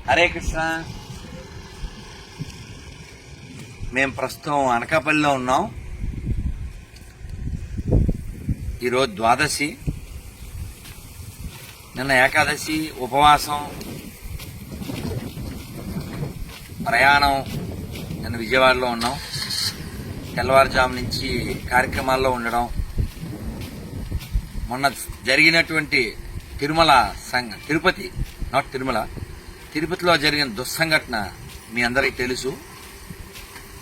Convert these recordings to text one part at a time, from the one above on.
హరే కృష్ణ. మేము ప్రస్తుతం అనకాపల్లిలో ఉన్నాం. ఈరోజు ద్వాదశి, నిన్న ఏకాదశి, ఉపవాసం, ప్రయాణం. నిన్న విజయవాడలో ఉన్నాం. తెల్లవారుజాము నుంచి కార్యక్రమాల్లో ఉండడం. మొన్న జరిగినటువంటి తిరుపతిలో జరిగిన దుస్సంఘటన మీ అందరికీ తెలుసు.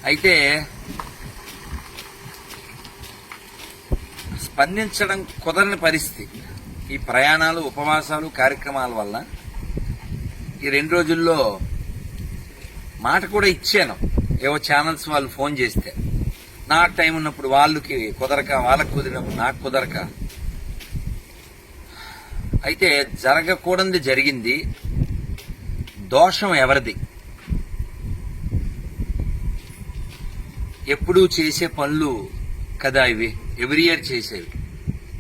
అయితే స్పందించడం కుదరని పరిస్థితి. ఈ ప్రయాణాలు, ఉపవాసాలు, కార్యక్రమాల వల్ల ఈ 2 రోజుల్లో మాట కూడా ఇచ్చాను. ఏవో ఛానల్స్ వాళ్ళు ఫోన్ చేస్తే నాకు టైం ఉన్నప్పుడు వాళ్ళకి కుదరక, వాళ్ళకి కుదిరినప్పుడు నాకు కుదరక. అయితే జరగకూడనిది జరిగింది. దోషం ఎవరిది? ఎప్పుడూ చేసే పనులు కదా ఇవి, ఎవ్రీ ఇయర్ చేసేవి.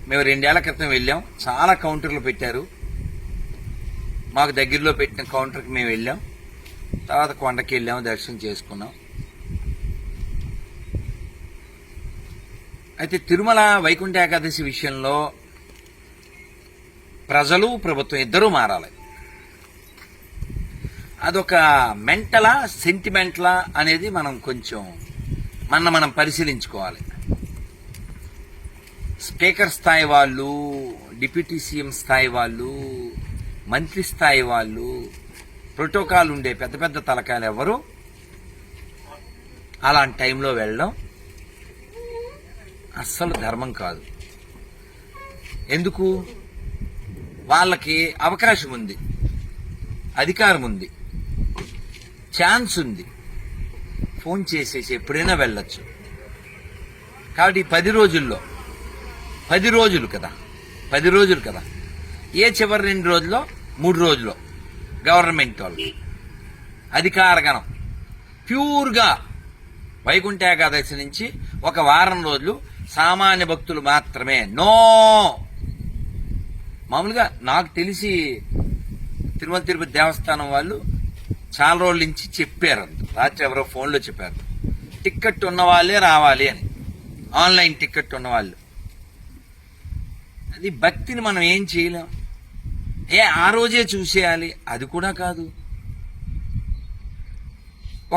మేము 2 ఏళ్ల క్రితం వెళ్ళాం. చాలా కౌంటర్లు పెట్టారు. మాకు దగ్గరలో పెట్టిన కౌంటర్కి మేము వెళ్ళాం. తర్వాత కొండకి వెళ్ళాము, దర్శనం చేసుకున్నాం. అయితే తిరుమల వైకుంఠ ఏకాదశి విషయంలో ప్రజలు, ప్రభుత్వం ఇద్దరూ మారాలి. అదొక మెంటలా, సెంటిమెంటలా అనేది మనం కొంచెం మనం పరిశీలించుకోవాలి. స్పీకర్ స్థాయి వాళ్ళు, డిప్యూటీ సీఎం స్థాయి వాళ్ళు, మంత్రి స్థాయి వాళ్ళు, ప్రోటోకాల్ ఉండే పెద్ద పెద్ద తలకాయలు ఎవరు అలాంటి టైంలో వెళ్ళడం అస్సలు ధర్మం కాదు. ఎందుకు? వాళ్ళకి అవకాశం ఉంది, అధికారం ఉంది, ఛాన్స్ ఉంది. ఫోన్ చేసేసి ఎప్పుడైనా వెళ్ళొచ్చు. కాబట్టి 10 రోజులు కదా, ఏ చివరి 2 రోజుల్లో 3 రోజుల్లో గవర్నమెంట్ వాళ్ళు అధికారగణం ప్యూర్గా వైకుంఠ ఏకాదశి నుంచి ఒక వారం రోజులు సామాన్య భక్తులు మాత్రమే. నో, మామూలుగా నాకు తెలిసి తిరుమల తిరుపతి దేవస్థానం వాళ్ళు చాలా రోజుల నుంచి చెప్పారు. రాత్రి ఎవరో ఫోన్లో చెప్పారు, టిక్కెట్ ఉన్న వాళ్ళే రావాలి అని. ఆన్లైన్ టిక్కెట్ ఉన్న వాళ్ళు. అది భక్తిని మనం ఏం చేయలేం. ఆ రోజే చూసేయాలి అది కూడా కాదు.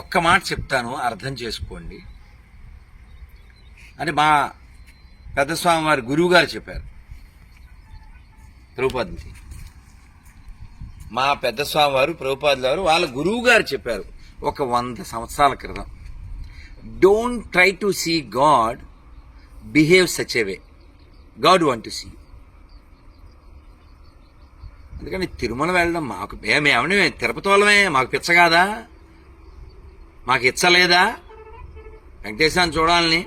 ఒక్క మాట చెప్తాను, అర్థం చేసుకోండి. అంటే మా పెద్దస్వామి వారి గురువు గారు చెప్పారు ప్రభుపాదులకి. మా పెద్దస్వామి వారు ప్రభుపాదుల వారు వాళ్ళ గురువు గారు చెప్పారు ఒక 100 సంవత్సరాల క్రితం, don't try to see God, behave such a way, God want to see. అందుకని తిరుమల వెళ్ళడం మాకు, మేమేమని తిరుపతి వాళ్ళమే, మాకు పిచ్చ కాదా? మాకు ఇచ్చలేదా వెంకటేశ్వరాన్ని చూడాలని?